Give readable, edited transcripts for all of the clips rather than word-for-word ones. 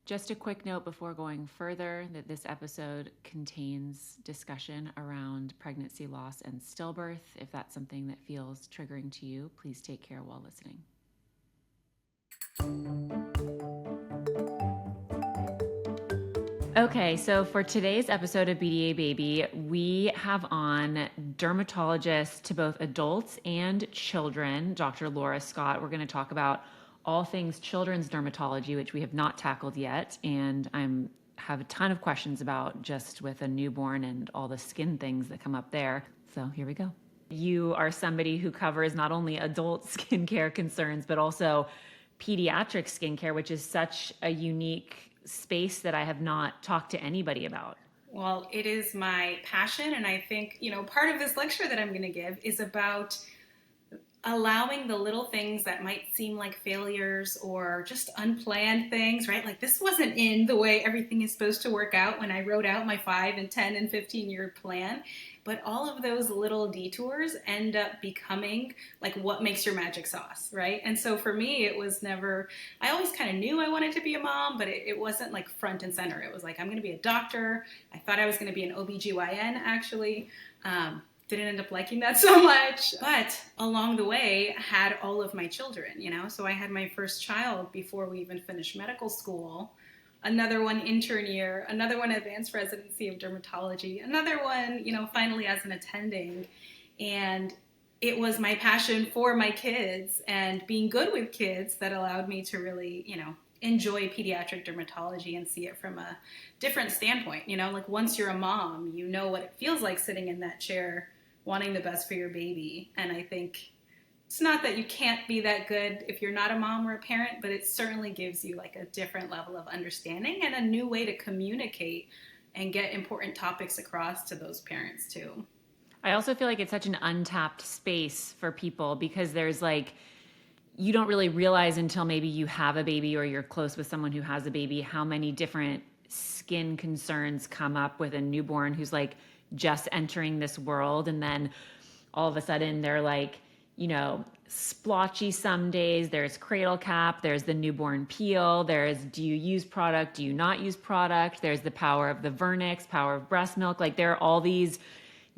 Just a quick note before going further that this episode contains discussion around pregnancy loss and stillbirth. If that's something that feels triggering to you, please take care while listening. Okay, so for today's episode of BDA Baby, we have on dermatologist to both adults and children, Dr. Laura Scott. We're going to talk about all things children's dermatology, which we have not tackled yet, and have a ton of questions about just with a newborn and all the skin things that come up there. So here we go. You are somebody who covers not only adult skincare concerns, but also pediatric skincare, which is such a unique space that I have not talked to anybody about. Well, it is my passion, and I think, part of this lecture that I'm going to give is about allowing the little things that might seem like failures or just unplanned things, right? Like this wasn't in the way everything is supposed to work out when I wrote out my 5 and 10 and 15-year plan. But all of those little detours end up becoming like what makes your magic sauce, right? And so for me, it was never, I always kind of knew I wanted to be a mom, but it wasn't like front and center. It was like, I'm going to be a doctor. I thought I was going to be an OBGYN actually. Didn't end up liking that so much, but along the way had all of my children, so I had my first child before we even finished medical school, another one intern year, another one advanced residency of dermatology, another one, finally as an attending. And it was my passion for my kids and being good with kids that allowed me to really, enjoy pediatric dermatology and see it from a different standpoint. Like once you're a mom, you know what it feels like sitting in that chair wanting the best for your baby. And I think it's not that you can't be that good if you're not a mom or a parent, but it certainly gives you like a different level of understanding and a new way to communicate and get important topics across to those parents too. I also feel like it's such an untapped space for people because there's like, you don't really realize until maybe you have a baby or you're close with someone who has a baby, how many different skin concerns come up with a newborn who's like just entering this world. And then all of a sudden they're like, splotchy some days, there's cradle cap, there's the newborn peel, there's do you use product, do you not use product, there's the power of the vernix, power of breast milk. Like there are all these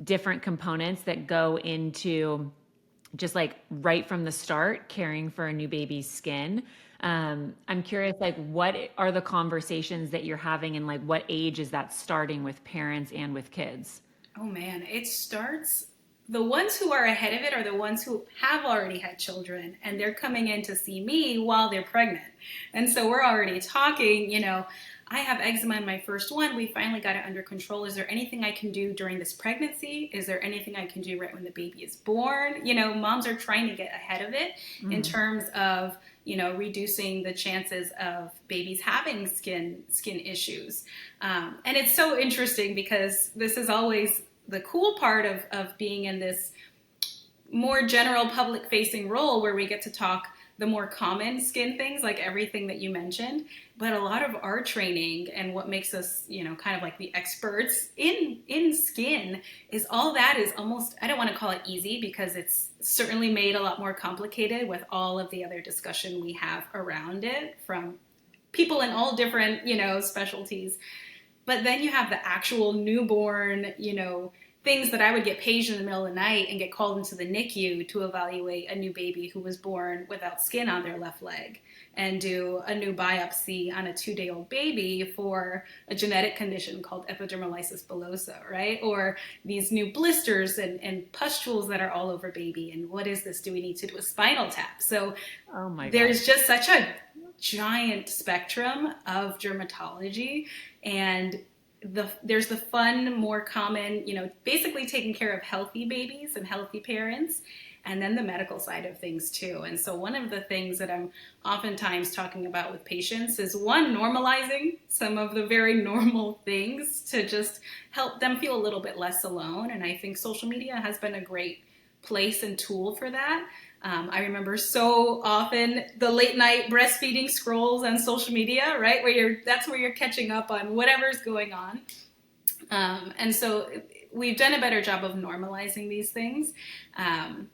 different components that go into just like right from the start caring for a new baby's skin. I'm curious, like what are the conversations that you're having and like what age is that starting with parents and with kids? Oh man, it starts, the ones who are ahead of it are the ones who have already had children and they're coming in to see me while they're pregnant. And so we're already talking, I have eczema in my first one. We finally got it under control. Is there anything I can do during this pregnancy? Is there anything I can do right when the baby is born? Moms are trying to get ahead of it in terms of, reducing the chances of babies having skin issues. And it's so interesting because this is always the cool part of being in this more general public facing role where we get to talk the more common skin things, like everything that you mentioned. But a lot of our training and what makes us, kind of like the experts in skin is all that is almost, I don't want to call it easy because it's certainly made a lot more complicated with all of the other discussion we have around it from people in all different, specialties. But then you have the actual newborn, things that I would get paged in the middle of the night and get called into the NICU to evaluate a new baby who was born without skin on their left leg and do a new biopsy on a 2-day-old baby for a genetic condition called epidermolysis bullosa, right? Or these new blisters and pustules that are all over baby. And what is this? Do we need to do a spinal tap? So there's just such a giant spectrum of dermatology, and there's the fun, more common, basically taking care of healthy babies and healthy parents, and then the medical side of things too. And so one of the things that I'm oftentimes talking about with patients is one, normalizing some of the very normal things to just help them feel a little bit less alone. And I think social media has been a great place and tool for that. I remember so often the late night breastfeeding scrolls on social media, right? That's where you're catching up on whatever's going on. And so we've done a better job of normalizing these things.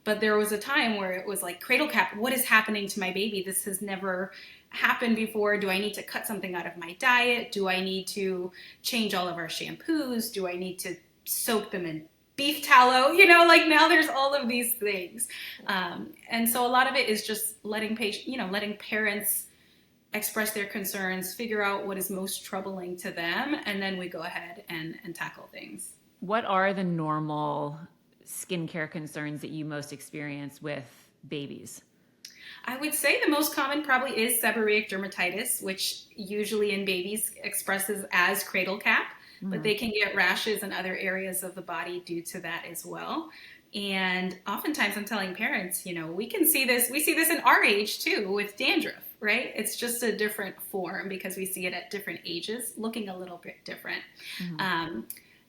But there was a time where it was like, cradle cap, what is happening to my baby? This has never happened before? Do I need to cut something out of my diet? Do I need to change all of our shampoos? Do I need to soak them in beef tallow? Like now there's all of these things. And so a lot of it is just letting parents express their concerns, figure out what is most troubling to them, and then we go ahead and tackle things. What are the normal skincare concerns that you most experience with babies? I would say the most common probably is seborrheic dermatitis, which usually in babies expresses as cradle cap, but they can get rashes in other areas of the body due to that as well. And oftentimes I'm telling parents, we see this in our age too with dandruff, right? It's just a different form because we see it at different ages, looking a little bit different.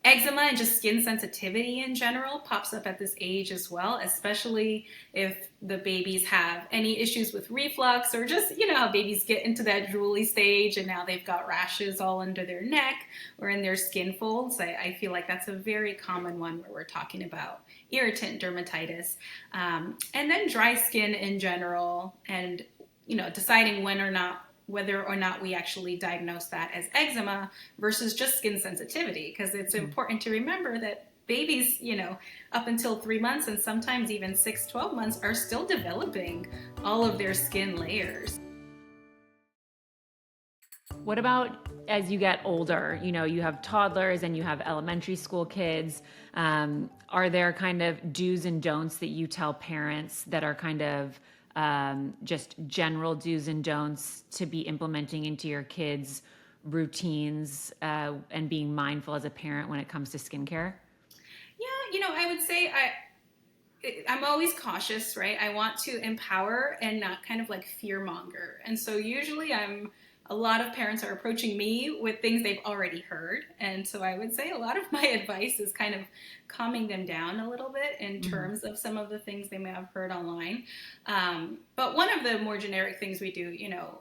Eczema and just skin sensitivity in general pops up at this age as well, especially if the babies have any issues with reflux or just, how babies get into that drooly stage and now they've got rashes all under their neck or in their skin folds. I feel like that's a very common one where we're talking about irritant dermatitis. And then dry skin in general and, deciding whether or not we actually diagnose that as eczema versus just skin sensitivity, because it's important to remember that babies, up until 3 months and sometimes even 6-12 months are still developing all of their skin layers. What about as you get older? You have toddlers and you have elementary school kids. Are there kind of do's and don'ts that you tell parents that are kind of just general do's and don'ts to be implementing into your kids' routines and being mindful as a parent when it comes to skincare? Yeah, I would say I'm always cautious, right? I want to empower and not kind of like fear monger. And so usually a lot of parents are approaching me with things they've already heard. And so I would say a lot of my advice is kind of calming them down a little bit in terms of some of the things they may have heard online. But one of the more generic things we do,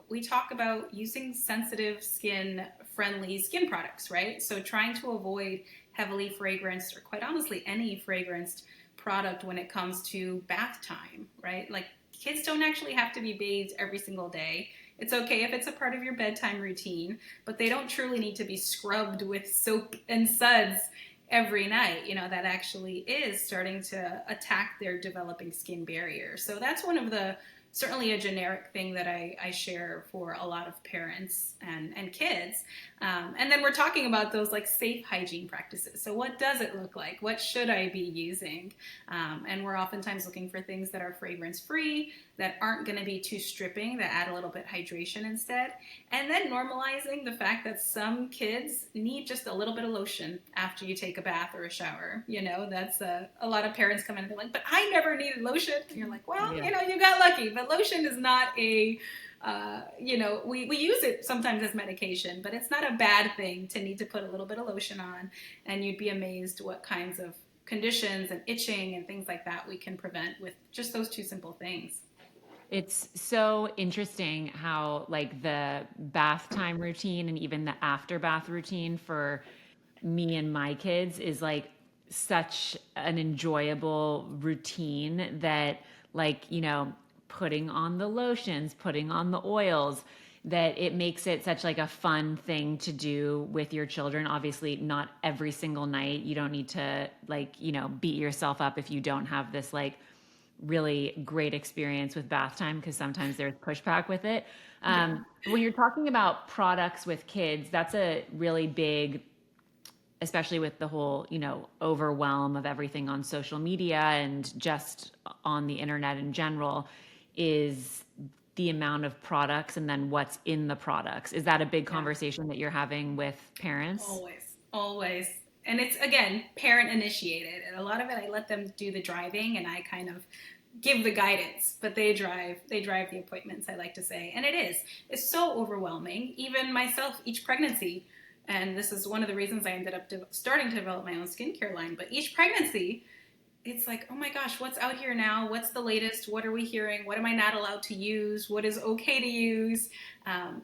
we talk about using sensitive skin friendly skin products, right? So trying to avoid heavily fragranced or quite honestly any fragranced product when it comes to bath time, right? Like kids don't actually have to be bathed every single day. It's okay if it's a part of your bedtime routine, but they don't truly need to be scrubbed with soap and suds every night. That actually is starting to attack their developing skin barrier. So that's one of the certainly a generic thing that I share for a lot of parents and kids. And then we're talking about those like safe hygiene practices. So what does it look like? What should I be using? And we're oftentimes looking for things that are fragrance free, that aren't going to be too stripping, that add a little bit hydration instead. And then normalizing the fact that some kids need just a little bit of lotion after you take a bath or a shower. That's a lot of parents come in and they're like, but I never needed lotion. And you're like, well, you got lucky. But lotion is not we use it sometimes as medication, but it's not a bad thing to need to put a little bit of lotion on. And you'd be amazed what kinds of conditions and itching and things like that we can prevent with just those two simple things. It's so interesting how like the bath time routine and even the after bath routine for me and my kids is like such an enjoyable routine that like, putting on the lotions, putting on the oils, that it makes it such like a fun thing to do with your children. Obviously not every single night. You don't need to like, beat yourself up if you don't have this like really great experience with bath time, because sometimes there's pushback with it. When you're talking about products with kids, that's a really big, especially with the whole, overwhelm of everything on social media and just on the internet in general, is the amount of products and then what's in the products. Is that a big conversation that you're having with parents? Always. And it's, again, parent initiated. And a lot of it, I let them do the driving and I kind of give the guidance, but they drive the appointments, I like to say. And it's so overwhelming. Even myself, each pregnancy, and this is one of the reasons I ended up starting to develop my own skincare line, but each pregnancy, it's like, oh my gosh, what's out here now? What's the latest? What are we hearing? What am I not allowed to use? What is okay to use?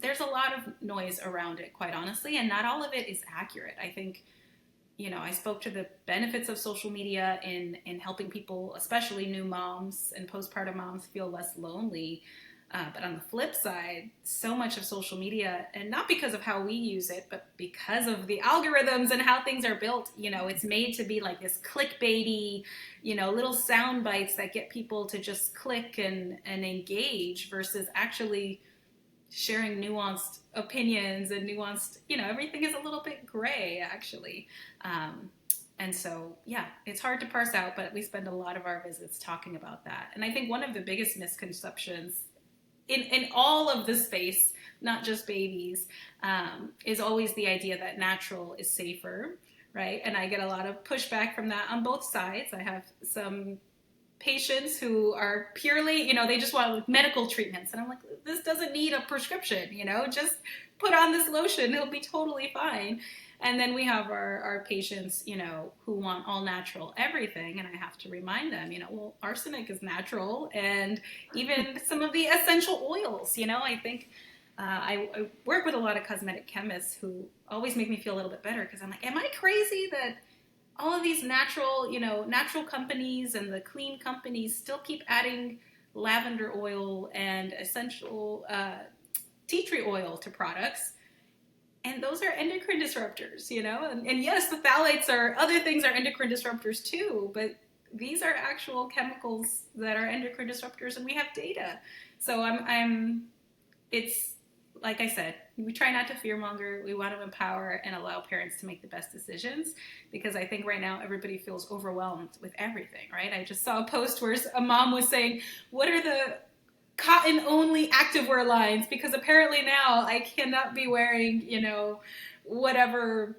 There's a lot of noise around it, quite honestly, and not all of it is accurate. I think, I spoke to the benefits of social media in helping people, especially new moms and postpartum moms, feel less lonely. But on the flip side, so much of social media, and not because of how we use it, but because of the algorithms and how things are built, it's made to be like this clickbaity, little sound bites that get people to just click and engage versus actually sharing nuanced opinions and nuanced, everything is a little bit gray actually. And so, yeah, it's hard to parse out, but we spend a lot of our visits talking about that. And I think one of the biggest misconceptions in all of the space, not just babies, is always the idea that natural is safer, right? And I get a lot of pushback from that on both sides. I have some patients who are purely, they just want medical treatments. And I'm like, this doesn't need a prescription, just put on this lotion, it'll be totally fine. And then we have our patients, who want all natural everything. And I have to remind them, well, arsenic is natural. And even some of the essential oils, I think I work with a lot of cosmetic chemists who always make me feel a little bit better because I'm like, am I crazy that all of these natural companies and the clean companies still keep adding lavender oil and essential tea tree oil to products? And those are endocrine disruptors, and yes, the phthalates other things are endocrine disruptors too, but these are actual chemicals that are endocrine disruptors, and we have data. So it's like I said, we try not to fearmonger. We want to empower and allow parents to make the best decisions, because I think right now everybody feels overwhelmed with everything, right? I just saw a post where a mom was saying, what are the cotton only activewear lines, because apparently now I cannot be wearing, whatever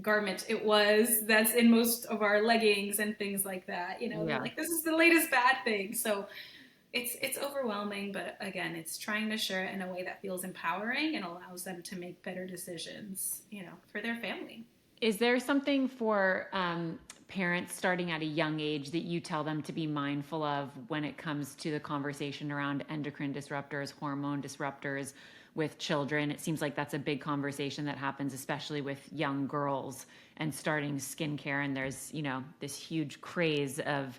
garment it was that's in most of our leggings and things like that. Yeah. Like, this is the latest bad thing. So it's overwhelming, but again, it's trying to share it in a way that feels empowering and allows them to make better decisions, for their family. Is there something for parents starting at a young age that you tell them to be mindful of when it comes to the conversation around endocrine disruptors, hormone disruptors with children? It seems like that's a big conversation that happens, especially with young girls and starting skincare. And there's, this huge craze of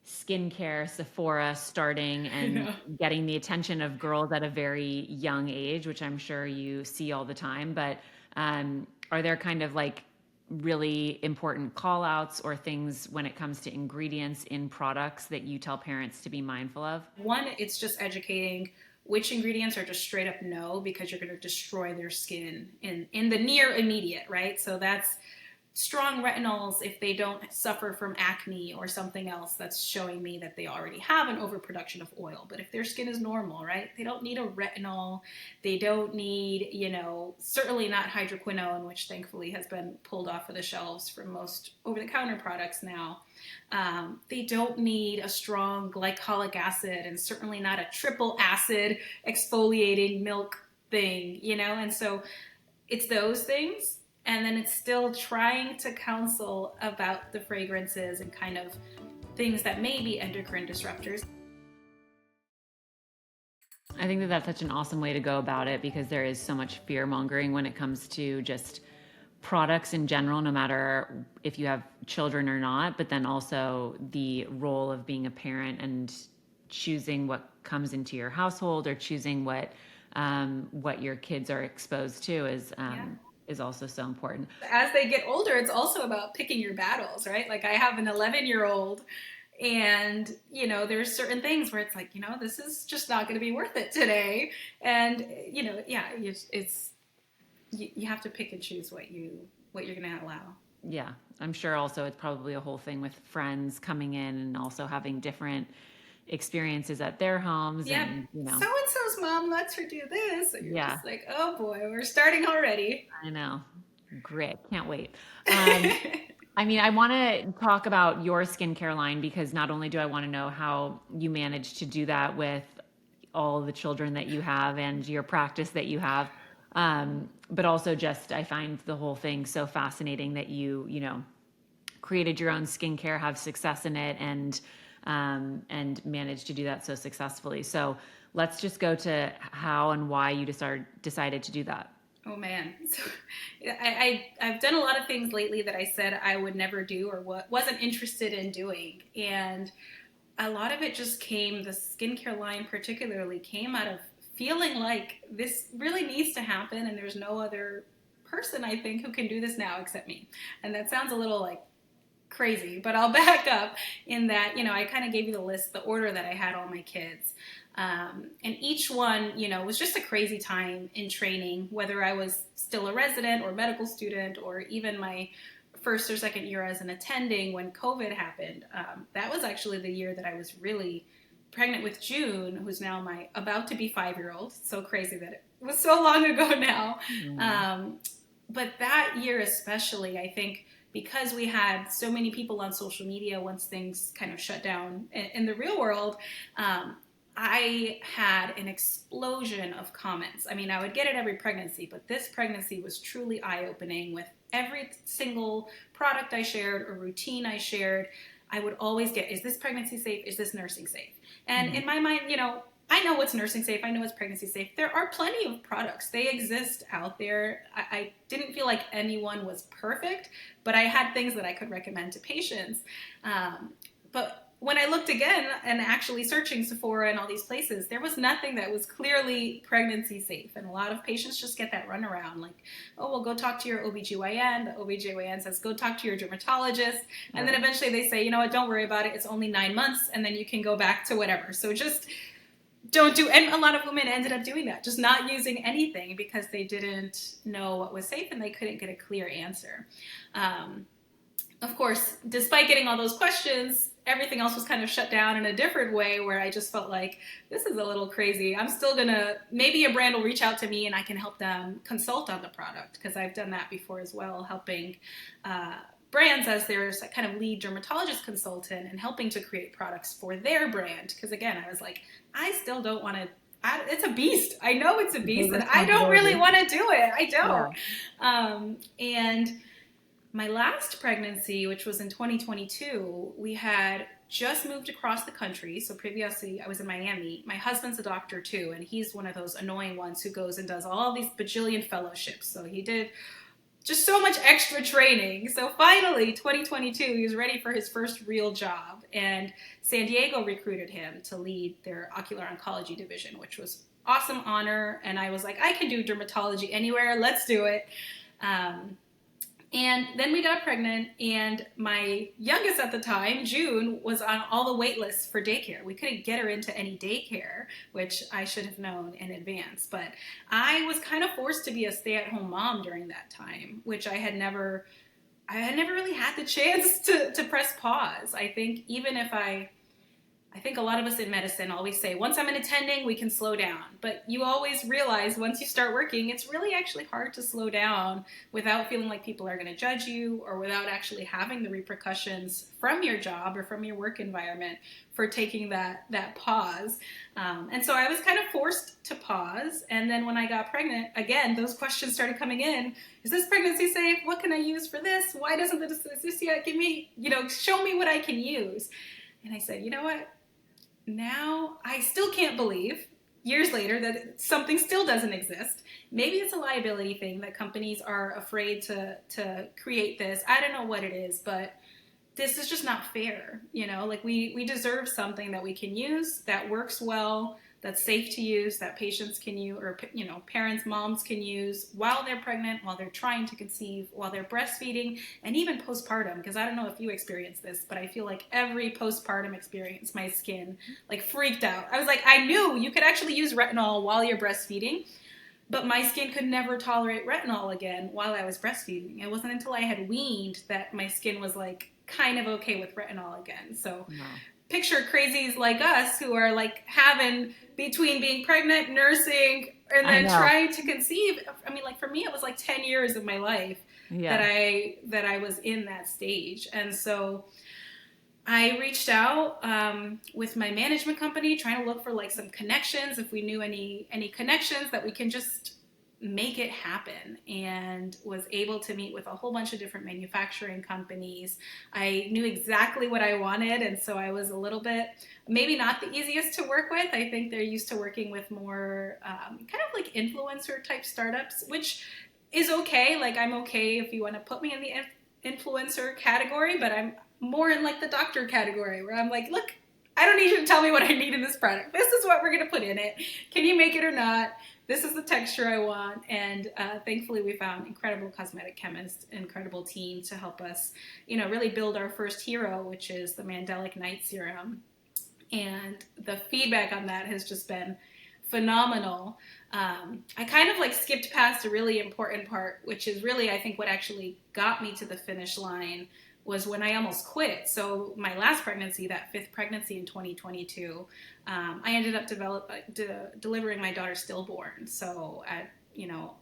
skincare, Sephora starting and getting the attention of girls at a very young age, which I'm sure you see all the time. But are there kind of like really important call outs or things when it comes to ingredients in products that you tell parents to be mindful of? One, it's just educating which ingredients are just straight up no, because you're going to destroy their skin in the near immediate, right? So that's strong retinols if they don't suffer from acne or something else that's showing me that they already have an overproduction of oil. But if their skin is normal, right, they don't need a retinol. They don't need, certainly not hydroquinone, which thankfully has been pulled off of the shelves for most over-the-counter products now. They don't need a strong glycolic acid, and certainly not a triple acid exfoliating milk thing, and so it's those things. And then it's still trying to counsel about the fragrances and kind of things that may be endocrine disruptors. I think that that's such an awesome way to go about it, because there is so much fear mongering when it comes to just products in general, no matter if you have children or not, but then also the role of being a parent and choosing what comes into your household or choosing what your kids are exposed to is also so important. As they get older, it's also about picking your battles, right? Like, I have an 11-year-old, and there's certain things where it's like, this is just not going to be worth it today. And it's you have to pick and choose what you're going to allow. Yeah, I'm sure also it's probably a whole thing with friends coming in and also having different experiences at their homes. Yeah, and so-and-so's mom lets her do this, and you're Yeah. just like, oh boy, we're starting already. I know. Great. Can't wait. I want to talk about your skincare line, because not only do I want to know how you manage to do that with all the children that you have and your practice that you have, but also just I find the whole thing so fascinating that you created your own skincare, have success in it, and managed to do that so successfully. So let's just go to how and why you decided to do that. Oh man, so I've done a lot of things lately that I said I would never do or wasn't interested in doing, and a lot of it just came, the skincare line particularly came out of feeling like this really needs to happen, and there's no other person, I think, who can do this now except me. And that sounds a little like crazy, but I'll back up in that, I kind of gave you the list, the order that I had all my kids. And each one, was just a crazy time in training, whether I was still a resident or medical student, or even my first or second year as an attending when COVID happened. That was actually the year that I was really pregnant with June, who's now my about to be 5-year-old. So crazy that it was so long ago now. But that year especially, I think, because we had so many people on social media once things kind of shut down in the real world, I had an explosion of comments. I mean, I would get it every pregnancy, but this pregnancy was truly eye-opening. With every single product I shared or routine I shared, I would always get, is this pregnancy safe? Is this nursing safe? And in my mind, I know what's nursing safe. I know what's pregnancy safe. There are plenty of products. They exist out there. I didn't feel like anyone was perfect, but I had things that I could recommend to patients. But when I looked again and actually searching Sephora and all these places, there was nothing that was clearly pregnancy safe. And a lot of patients just get that runaround like, oh, well, go talk to your OBGYN. The OBGYN says, go talk to your dermatologist. And then eventually they say, you know what, don't worry about it. It's only 9 months and then you can go back to whatever. So just don't do, and a lot of women ended up doing that, just not using anything because they didn't know what was safe and they couldn't get a clear answer. Of course, despite getting all those questions, everything else was kind of shut down in a different way where I just felt like, this is a little crazy. I'm still gonna, maybe a brand will reach out to me and I can help them consult on the product, because I've done that before as well, helping brands as their kind of lead dermatologist consultant and helping to create products for their brand. Because again, I was like, I still don't want to, it's a beast. I know it's a beast and I don't really want to do it. I don't. Yeah. And my last pregnancy, which was in 2022, we had just moved across the country. So previously I was in Miami. My husband's a doctor too, and he's one of those annoying ones who goes and does all these bajillion fellowships. So he did just so much extra training. So finally, 2022, he was ready for his first real job. And San Diego recruited him to lead their ocular oncology division, which was awesome honor. And I was like, I can do dermatology anywhere. Let's do it. And then we got pregnant, and my youngest at the time, June, was on all the wait lists for daycare. We couldn't get her into any daycare, which I should have known in advance. But I was kind of forced to be a stay-at-home mom during that time, which I had never really had the chance to press pause. I think even if I think a lot of us in medicine always say, once I'm an attending, we can slow down. But you always realize once you start working, it's really actually hard to slow down without feeling like people are going to judge you, or without actually having the repercussions from your job or from your work environment for taking that pause. And so I was kind of forced to pause. And then when I got pregnant, again, those questions started coming in. Is this pregnancy safe? What can I use for this? Why doesn't the anesthesia give me, show me what I can use? And I said, you know what? Now I still can't believe years later that something still doesn't exist. Maybe it's a liability thing that companies are afraid to create this. I don't know what it is, but this is just not fair. Like we deserve something that we can use, that works well, that's safe to use, that patients can use, or parents, moms can use while they're pregnant, while they're trying to conceive, while they're breastfeeding, and even postpartum. Because I don't know if you experience this, but I feel like every postpartum experience, my skin like freaked out. I was like, I knew you could actually use retinol while you're breastfeeding, but my skin could never tolerate retinol again while I was breastfeeding. It wasn't until I had weaned that my skin was like kind of okay with retinol again. So. Wow. Picture crazies like us who are like having between being pregnant, nursing, and then trying to conceive. I mean, like for me, it was like 10 years of my life that I was in that stage. And so I reached out with my management company, trying to look for like some connections, if we knew any connections that we can just make it happen, and was able to meet with a whole bunch of different manufacturing companies. I knew exactly what I wanted, and so I was a little bit, maybe not the easiest to work with. I think they're used to working with more kind of like influencer type startups, which is okay. Like I'm okay if you want to put me in the influencer category, but I'm more in like the doctor category where I'm like, look, I don't need you to tell me what I need in this product. This is what we're going to put in it. Can you make it or not? This is the texture I want. And thankfully we found incredible cosmetic chemists, incredible team to help us, really build our first hero, which is the Mandelic Night Serum. And the feedback on that has just been phenomenal. I kind of skipped past a really important part, which is really, I think, what actually got me to the finish line was when I almost quit. So my last pregnancy, that 5th pregnancy in 2022, I ended up delivering my daughter stillborn. So at,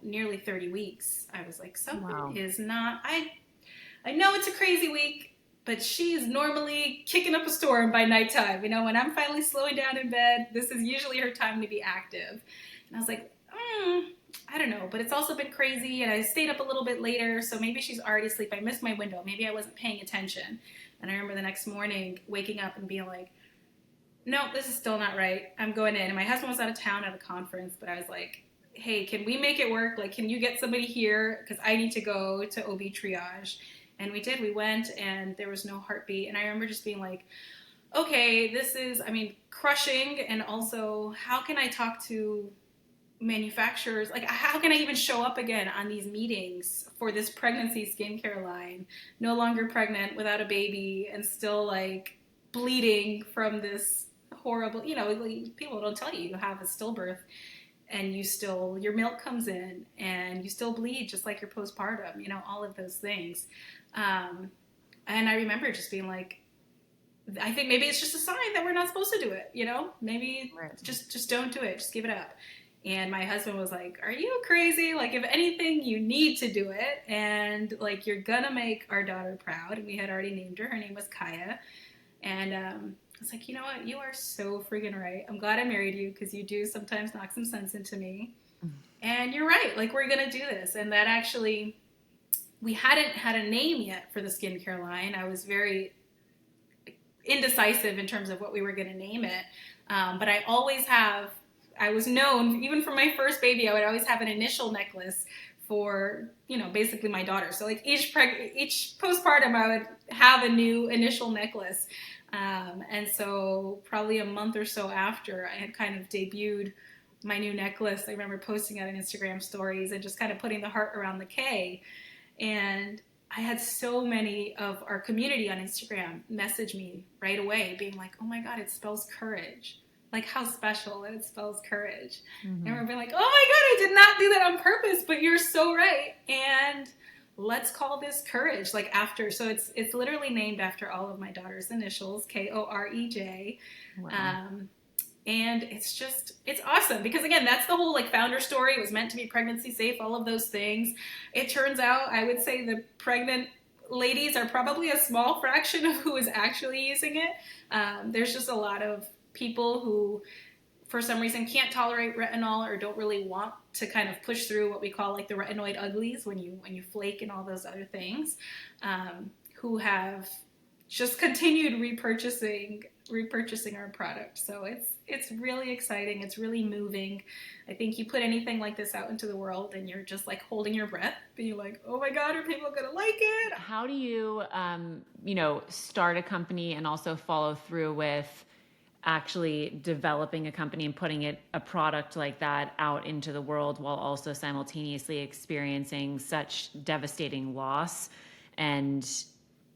nearly 30 weeks, I was like, something is not, I know it's a crazy week, but she's normally kicking up a storm by nighttime. When I'm finally slowing down in bed, this is usually her time to be active. And I was like, I don't know, but it's also been crazy, and I stayed up a little bit later, so maybe she's already asleep. I missed my window. Maybe I wasn't paying attention. And I remember the next morning waking up and being like, no, this is still not right. I'm going in. And my husband was out of town at a conference, but I was like, hey, can we make it work? Can you get somebody here? Because I need to go to OB triage. And we did. We went, and there was no heartbeat. And I remember just being like, okay, this is, crushing. And also, how can I talk to manufacturers? How can I even show up again on these meetings for this pregnancy skincare line? No longer pregnant, without a baby, and still, bleeding from this horrible, people don't tell you have a stillbirth. And your milk comes in and you still bleed just like your postpartum, all of those things. And I remember just being like, I think maybe it's just a sign that we're not supposed to do it, maybe just don't do it. Just give it up. And my husband was like, are you crazy? If anything, you need to do it. And you're gonna make our daughter proud. And we had already named her. Her name was Kaya. And, I was like, you know what? You are so freaking right. I'm glad I married you, because you do sometimes knock some sense into me. And you're right. We're going to do this. And that actually, we hadn't had a name yet for the skincare line. I was very indecisive in terms of what we were going to name it. But I was known, even for my first baby, I would always have an initial necklace for, basically my daughter. So each postpartum, I would have a new initial necklace. And so probably a month or so after I had kind of debuted my new necklace, I remember posting it on Instagram stories and just kind of putting the heart around the K. And I had so many of our community on Instagram message me right away being like, oh my God, it spells courage. How special that it spells courage. Mm-hmm. I remember being like, oh my God, I did not do that on purpose, but you're so right. And let's call this KOREJ, after. So it's literally named after all of my daughter's initials, KOREJ. Wow. And it's awesome because, again, that's the whole founder story. It was meant to be pregnancy safe, all of those things. It turns out, I would say the pregnant ladies are probably a small fraction of who is actually using it. There's just a lot of people who, for some reason, can't tolerate retinol or don't really want to kind of push through what we call the retinoid uglies when you flake and all those other things, who have just continued repurchasing our product. So it's really exciting. It's really moving. I think you put anything like this out into the world and you're just holding your breath, being like, oh my God, are people gonna like it? How do you, start a company and also follow through with actually developing a company and putting a product like that out into the world while also simultaneously experiencing such devastating loss and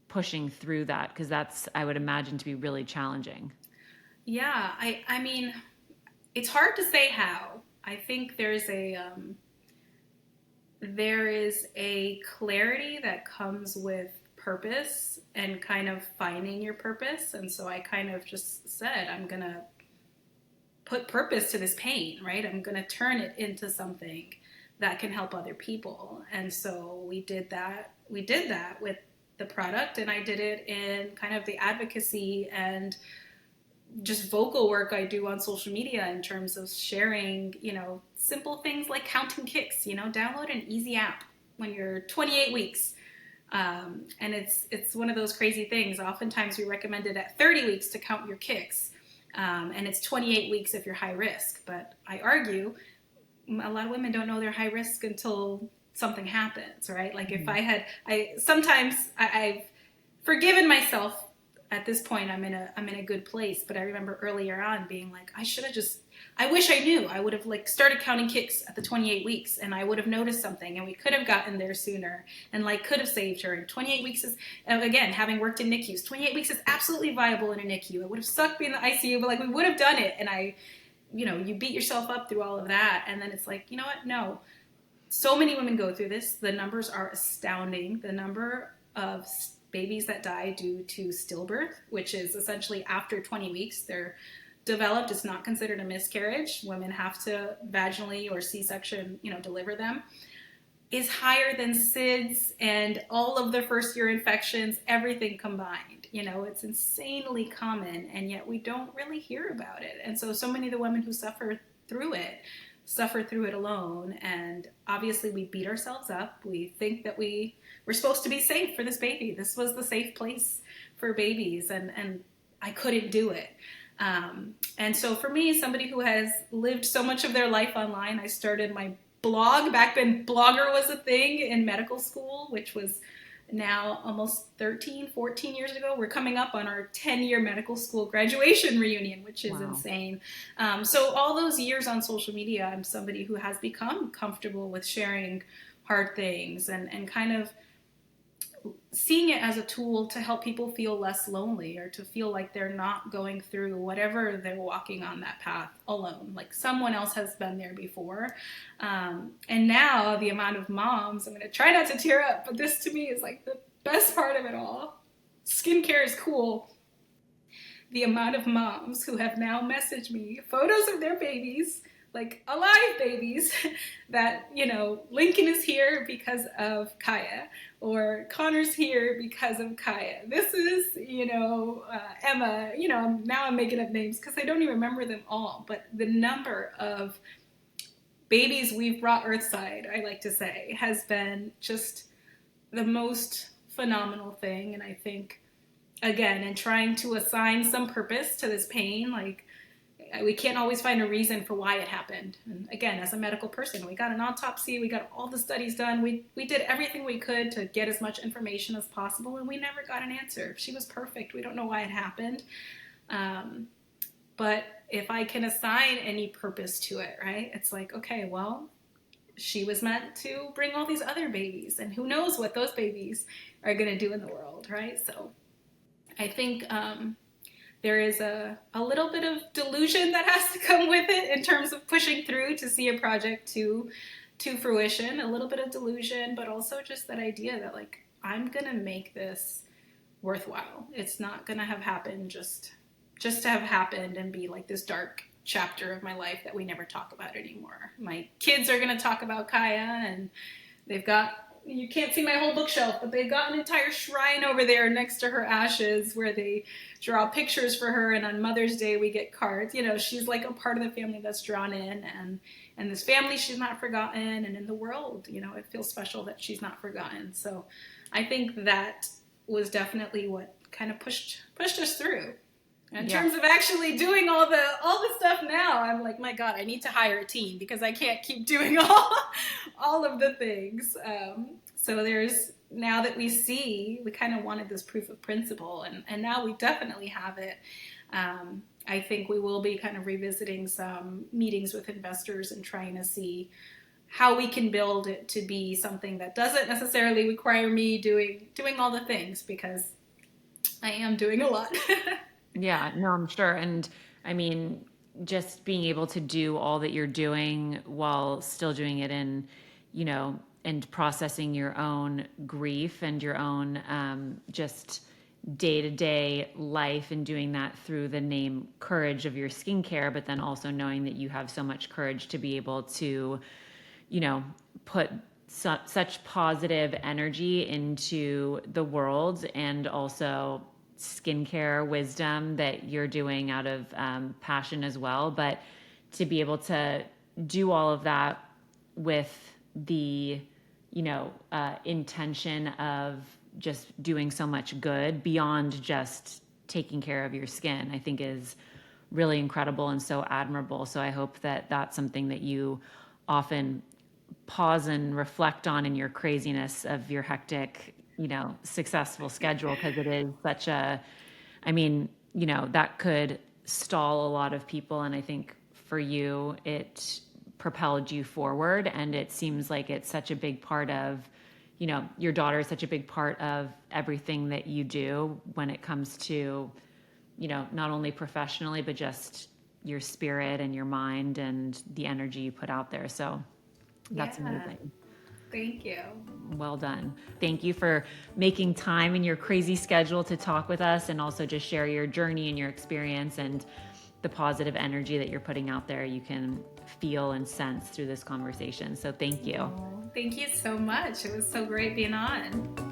pushing through that? Because that's, I would imagine, to be really challenging. Yeah, I mean, it's hard to say how. I think there is a clarity that comes with purpose and kind of finding your purpose. And so I kind of just said, I'm going to put purpose to this pain, right? I'm going to turn it into something that can help other people. And so we did that. We did that with the product, and I did it in kind of the advocacy and just vocal work I do on social media in terms of sharing, simple things like counting kicks, download an easy app when you're 28 weeks. And it's one of those crazy things. Oftentimes we recommend it at 30 weeks to count your kicks. And it's 28 weeks if you're high risk. But I argue a lot of women don't know they're high risk until something happens, right? If sometimes I've forgiven myself at this point I'm in a good place. But I remember earlier on being like, I wish I knew. I would have like started counting kicks at the 28 weeks and I would have noticed something and we could have gotten there sooner and like could have saved her. And 28 weeks is, again, having worked in NICUs, 28 weeks is absolutely viable in a NICU. It would have sucked being in the ICU, but like we would have done it. And you beat yourself up through all of that. And then it's like, you know what? No. So many women go through this. The numbers are astounding. The number of babies that die due to stillbirth, which is essentially after 20 weeks, they're developed. It's not considered a miscarriage. Women have to vaginally or C-section, deliver them, is higher than SIDS and all of the first year infections, everything combined. It's insanely common, and yet we don't really hear about it. And so many of the women who suffer through it alone. And obviously we beat ourselves up. We think that we're supposed to be safe for this baby. This was the safe place for babies, and I couldn't do it. And so for me, somebody who has lived so much of their life online, I started my blog back then. Blogger was a thing in medical school, which was now almost 14 years ago. We're coming up on our 10-year medical school graduation reunion, which is insane. So all those years on social media, I'm somebody who has become comfortable with sharing hard things and kind of seeing it as a tool to help people feel less lonely or to feel like they're not going through whatever they're walking on that path alone. Like someone else has been there before. And now the amount of moms, I'm going to try not to tear up, but this to me is like the best part of it all. Skincare is cool. The amount of moms who have now messaged me photos of their babies, like alive babies, that, Lincoln is here because of Kaya, or Connor's here because of Kaya. This is, Emma, now I'm making up names because I don't even remember them all, but the number of babies we've brought earthside, I like to say, has been just the most phenomenal thing. And I think, again, in trying to assign some purpose to this pain, like, we can't always find a reason for why it happened. And again, as a medical person, we got an autopsy, we got all the studies done, we did everything we could to get as much information as possible, and we never got an answer. She was perfect. We don't know why it happened. But if I can assign any purpose to it, right, it's like, okay, well, she was meant to bring all these other babies, and who knows what those babies are going to do in the world, right? So I think there is a little bit of delusion that has to come with it in terms of pushing through to see a project to fruition, a little bit of delusion, but also just that idea that like, I'm going to make this worthwhile. It's not going to have happened just to have happened and be like this dark chapter of my life that we never talk about anymore. My kids are going to talk about Kaya, and they've got, you can't see my whole bookshelf, but they've got an entire shrine over there next to her ashes where they draw pictures for her, and on Mother's Day we get cards. She's like a part of the family that's drawn in, and this family she's not forgotten, and in the world, it feels special that she's not forgotten. So I think that was definitely what kind of pushed us through. In terms of actually doing all the stuff now, I'm like, my God, I need to hire a team because I can't keep doing all of the things. So there's, now that we kind of wanted this proof of principle, and now we definitely have it. I think we will be kind of revisiting some meetings with investors and trying to see how we can build it to be something that doesn't necessarily require me doing all the things, because I am doing a lot. Yeah, no, I'm sure. And I mean, just being able to do all that you're doing while still doing it in, and processing your own grief and your own just day-to-day life, and doing that through the name KOREJ of your skincare, but then also knowing that you have so much courage to be able to, put such positive energy into the world, and also skincare wisdom that you're doing out of passion as well. But to be able to do all of that with the, intention of just doing so much good beyond just taking care of your skin, I think is really incredible and so admirable. So I hope that that's something that you often pause and reflect on in your craziness of your hectic, successful schedule, because it is such a I mean, you know, that could stall a lot of people. And I think for you, it propelled you forward. And it seems like it's such a big part of, you know, your daughter is such a big part of everything that you do when it comes to, you know, not only professionally, but just your spirit and your mind and the energy you put out there. So that's amazing. Thank you. Well done. Thank you for making time in your crazy schedule to talk with us and also just share your journey and your experience and the positive energy that you're putting out there. You can feel and sense through this conversation. So thank you. Oh, thank you so much. It was so great being on.